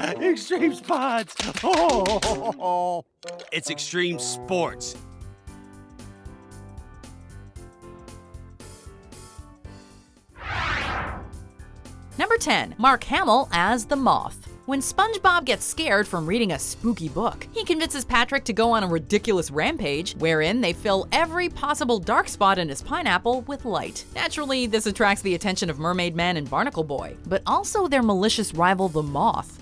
Extreme spots. Oh. It's extreme sports. Number 10. Mark Hamill as the Moth. When SpongeBob gets scared from reading a spooky book, he convinces Patrick to go on a ridiculous rampage, wherein they fill every possible dark spot in his pineapple with light. Naturally, this attracts the attention of Mermaid Man and Barnacle Boy, but also their malicious rival, the Moth.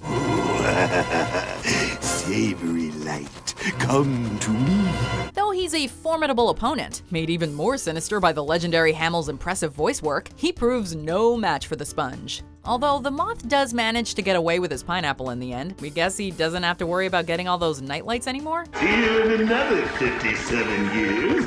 Savory light, come to me. Though he's a formidable opponent, made even more sinister by the legendary Hamill's impressive voice work, he proves no match for the sponge. Although the Moth does manage to get away with his pineapple in the end, we guess he doesn't have to worry about getting all those nightlights anymore? Here in another 57 years.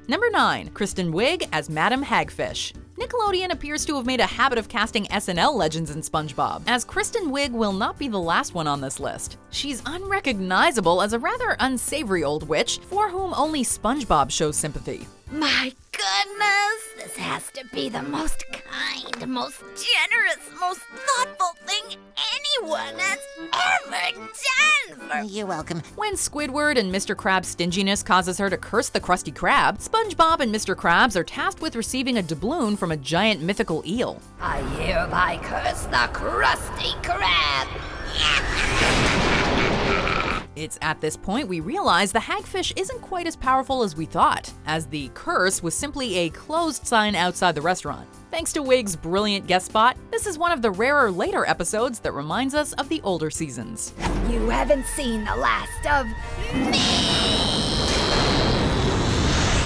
Number 9. Kristen Wiig as Madam Hagfish. Nickelodeon appears to have made a habit of casting SNL legends in SpongeBob, as Kristen Wiig will not be the last one on this list. She's unrecognizable as a rather unsavory old witch for whom only SpongeBob shows sympathy. My goodness, this has to be the most kind, most generous, most thoughtful thing anyone has ever done for— You're welcome. When Squidward and Mr. Krabs' stinginess causes her to curse the Krusty Krab, SpongeBob and Mr. Krabs are tasked with receiving a doubloon from a giant mythical eel. I hereby curse the Krusty Krab. It's at this point we realize the hagfish isn't quite as powerful as we thought, as the curse was simply a closed sign outside the restaurant. Thanks to Wig's brilliant guest spot, this is one of the rarer later episodes that reminds us of the older seasons. You haven't seen the last of me.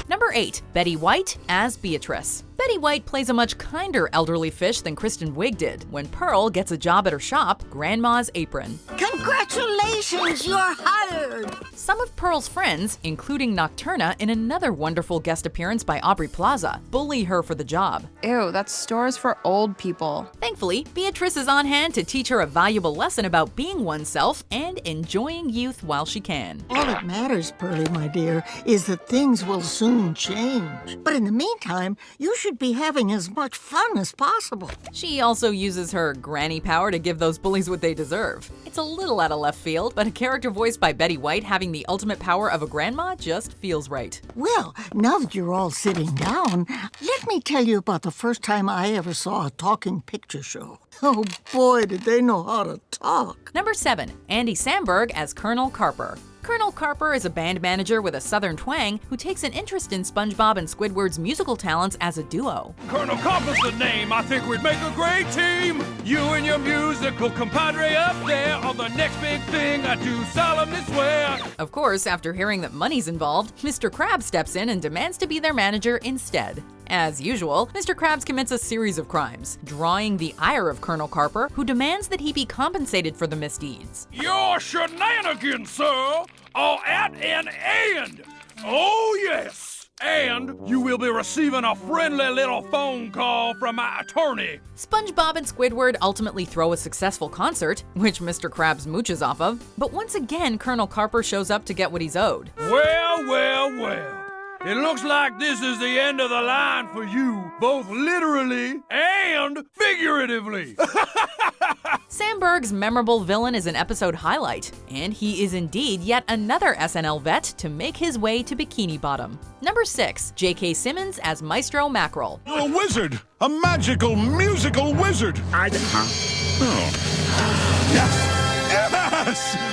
Number 8. Betty White as Beatrice. Betty White plays a much kinder elderly fish than Kristen Wiig did when Pearl gets a job at her shop, Grandma's Apron. Congratulations, you're hired! Some of Pearl's friends, including Nocturna in another wonderful guest appearance by Aubrey Plaza, bully her for the job. Ew, that's stores for old people. Thankfully, Beatrice is on hand to teach her a valuable lesson about being oneself and enjoying youth while she can. All that matters, Pearlie, my dear, is that things will soon change. But in the meantime, you should be having as much fun as possible. She also uses her granny power to give those bullies what they deserve. It's a little out of left field, but a character voiced by Betty White having the ultimate power of a grandma just feels right. Well, now that you're all sitting down, let me tell you about the first time I ever saw a talking picture show. Oh boy, did they know how to talk. Number 7. Andy Samberg as Colonel Carper. Colonel Carper is a band manager with a southern twang who takes an interest in SpongeBob and Squidward's musical talents as a duo. Colonel Copper's the name. I think we'd make a great team. You and your musical compadre up there on the next big thing, I do solemnly swear. Of course, after hearing that money's involved, Mr. Krabs steps in and demands to be their manager instead. As usual, Mr. Krabs commits a series of crimes, drawing the ire of Colonel Carper, who demands that he be compensated for the misdeeds. Your shenanigans, sir, are at an end. Oh, yes. And you will be receiving a friendly little phone call from my attorney. SpongeBob and Squidward ultimately throw a successful concert, which Mr. Krabs mooches off of, but once again Colonel Carper shows up to get what he's owed. Well, well, well. It looks like this is the end of the line for you, both literally and figuratively. Samberg's memorable villain is an episode highlight, and he is indeed yet another SNL vet to make his way to Bikini Bottom. Number 6. J.K. Simmons as Maestro Mackerel. A wizard! A magical, musical wizard! Yes!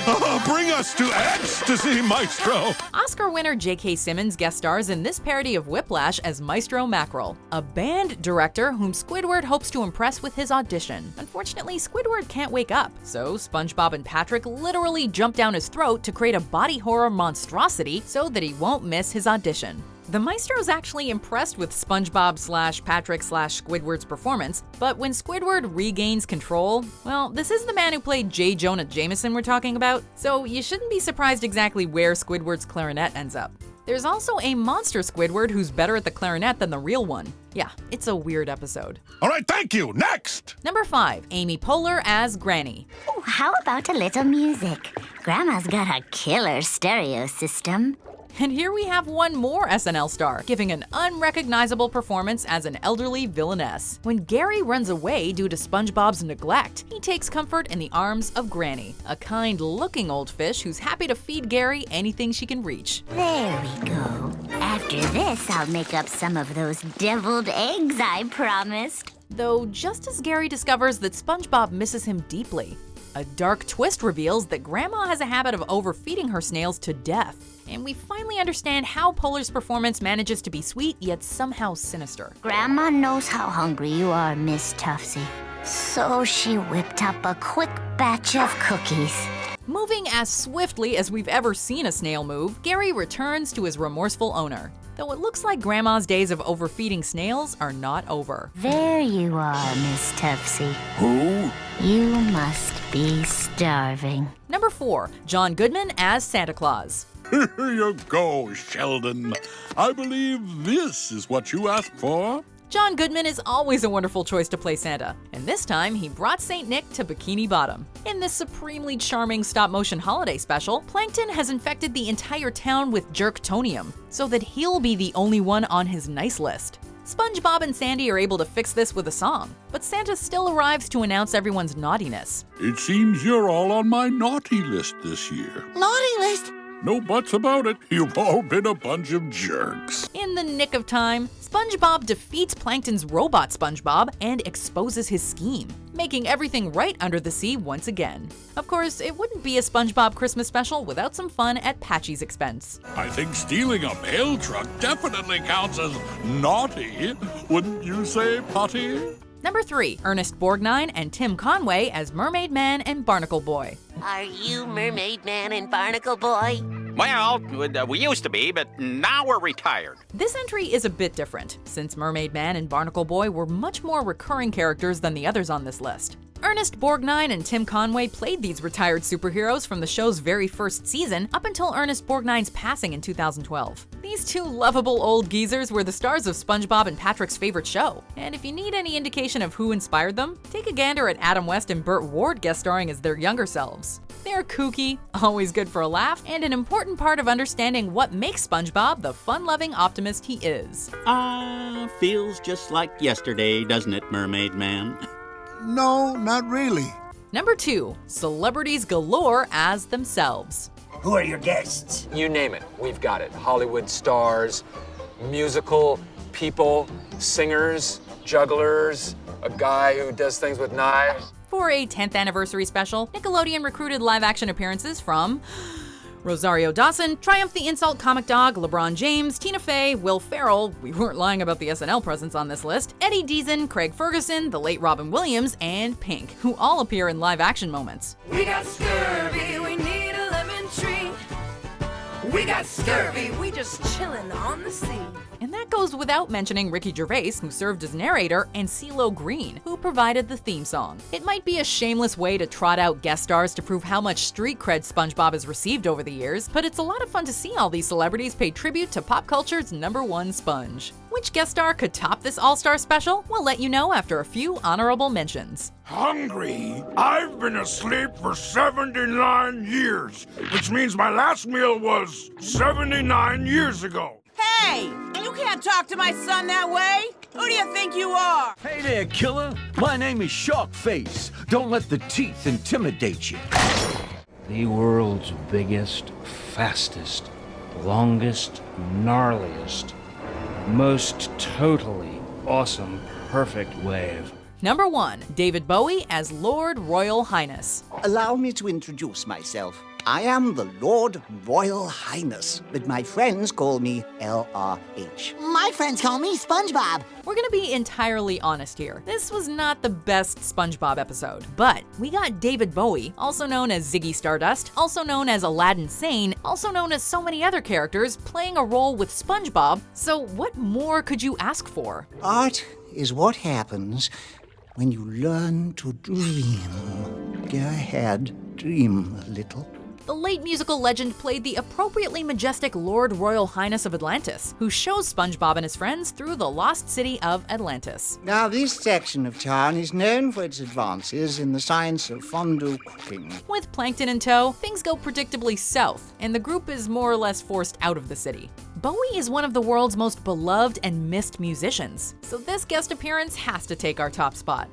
Oh, bring us to ecstasy, Maestro! Oscar winner J.K. Simmons guest stars in this parody of Whiplash as Maestro Mackerel, a band director whom Squidward hopes to impress with his audition. Unfortunately, Squidward can't wake up, so SpongeBob and Patrick literally jump down his throat to create a body horror monstrosity so that he won't miss his audition. The Maestro's actually impressed with SpongeBob/Patrick/Squidward's performance, but when Squidward regains control, well, this is the man who played J. Jonah Jameson we're talking about, so you shouldn't be surprised exactly where Squidward's clarinet ends up. There's also a monster Squidward who's better at the clarinet than the real one. Yeah, it's a weird episode. All right, thank you. Next! Number 5. Amy Poehler as Granny. Oh, how about a little music? Grandma's got a killer stereo system. And here we have one more SNL star, giving an unrecognizable performance as an elderly villainess. When Gary runs away due to SpongeBob's neglect, he takes comfort in the arms of Granny, a kind-looking old fish who's happy to feed Gary anything she can reach. There we go. After this, I'll make up some of those deviled eggs I promised. Though just as Gary discovers that SpongeBob misses him deeply, a dark twist reveals that Grandma has a habit of overfeeding her snails to death. And we finally understand how Polar's performance manages to be sweet yet somehow sinister. Grandma knows how hungry you are, Miss Tuftsy. So she whipped up a quick batch of cookies. Moving as swiftly as we've ever seen a snail move, Gary returns to his remorseful owner. Though it looks like Grandma's days of overfeeding snails are not over. There you are, Miss Tuftsy. Who? You must be starving. Number 4, John Goodman as Santa Claus. Here you go, Sheldon. I believe this is what you asked for. John Goodman is always a wonderful choice to play Santa, and this time he brought St. Nick to Bikini Bottom. In this supremely charming stop-motion holiday special, Plankton has infected the entire town with jerktonium, so that he'll be the only one on his nice list. SpongeBob and Sandy are able to fix this with a song, but Santa still arrives to announce everyone's naughtiness. It seems you're all on my naughty list this year. Naughty list? No buts about it. You've all been a bunch of jerks. In the nick of time, SpongeBob defeats Plankton's robot SpongeBob and exposes his scheme, making everything right under the sea once again. Of course, it wouldn't be a SpongeBob Christmas special without some fun at Patchy's expense. I think stealing a mail truck definitely counts as naughty. Wouldn't you say, Potty? Number 3, Ernest Borgnine and Tim Conway as Mermaid Man and Barnacle Boy. Are you Mermaid Man and Barnacle Boy? Well, we used to be, but now we're retired. This entry is a bit different, since Mermaid Man and Barnacle Boy were much more recurring characters than the others on this list. Ernest Borgnine and Tim Conway played these retired superheroes from the show's very first season up until Ernest Borgnine's passing in 2012. These two lovable old geezers were the stars of SpongeBob and Patrick's favorite show, and if you need any indication of who inspired them, take a gander at Adam West and Burt Ward guest starring as their younger selves. They're kooky, always good for a laugh, and an important part of understanding what makes SpongeBob the fun-loving optimist he is. Feels just like yesterday, doesn't it, Mermaid Man? No, not really. Number 2, celebrities galore as themselves. Who are your guests? You name it, we've got it. Hollywood stars, musical people, singers, jugglers, a guy who does things with knives. For a 10th anniversary special, Nickelodeon recruited live-action appearances from Rosario Dawson, Triumph the Insult Comic Dog, LeBron James, Tina Fey, Will Ferrell, we weren't lying about the SNL presence on this list, Eddie Deason, Craig Ferguson, the late Robin Williams, and Pink, who all appear in live-action moments. We got scurvy, we need a lemon tree. We got scurvy, we just chillin' on the sea. And that goes without mentioning Ricky Gervais, who served as narrator, and CeeLo Green, who provided the theme song. It might be a shameless way to trot out guest stars to prove how much street cred SpongeBob has received over the years, but it's a lot of fun to see all these celebrities pay tribute to pop culture's #1 sponge. Which guest star could top this all-star special? We'll let you know after a few honorable mentions. Hungry? I've been asleep for 79 years, which means my last meal was 79 years ago. Hey! You can't talk to my son that way! Who do you think you are? Hey there, killer! My name is Sharkface. Don't let the teeth intimidate you. The world's biggest, fastest, longest, gnarliest, most totally awesome, perfect wave. Number 1, David Bowie as Lord Royal Highness. Allow me to introduce myself. I am the Lord Royal Highness, but my friends call me LRH. My friends call me SpongeBob. We're gonna be entirely honest here. This was not the best SpongeBob episode, but we got David Bowie, also known as Ziggy Stardust, also known as Aladdin Sane, also known as so many other characters, playing a role with SpongeBob, so what more could you ask for? Art is what happens when you learn to dream. Go ahead, dream a little. The late musical legend played the appropriately majestic Lord Royal Highness of Atlantis, who shows SpongeBob and his friends through the lost city of Atlantis. Now, this section of town is known for its advances in the science of fondue cooking. With Plankton in tow, things go predictably south, and the group is more or less forced out of the city. Bowie is one of the world's most beloved and missed musicians, so this guest appearance has to take our top spot.